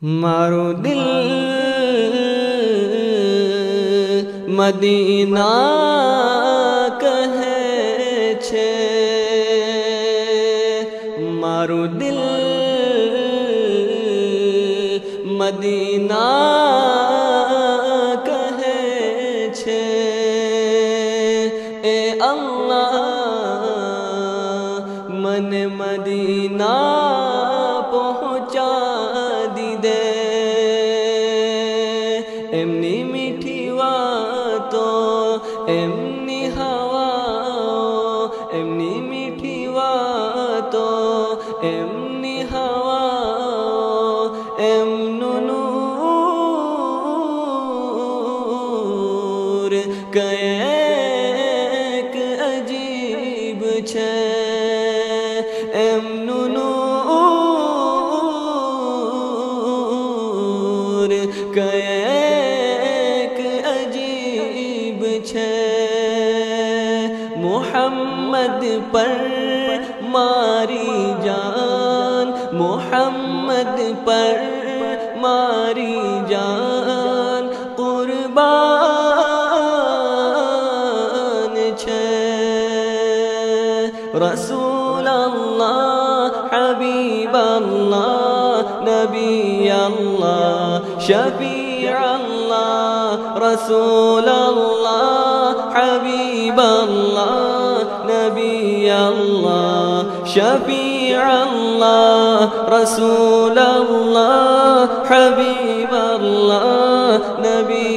मारो दिल मदीना कहे छे, मारो दिल मदीना कहे छे। ए अल्लाह मन मदीना पहुँचा दी दे। एमनी मीठी वातो एमनी हवा, एमनी मीठी वातो एमनी हवा, एमनु नूर कएक अजीब छे। एमनु नूर कएक अजीब छे। मुहम्मद पर मारी जान, मुहम्मद पर मारी जान कुर्बान छे। रसूल अल्लाह हबीब अल्लाह नबी अल्लाह शफी अल्लाह। रसूल अल्लाह हबीब अल्लाह नबी अल्लाह शफी अल्लाह। रसूल अल्लाह हबीब अल्लाह नबी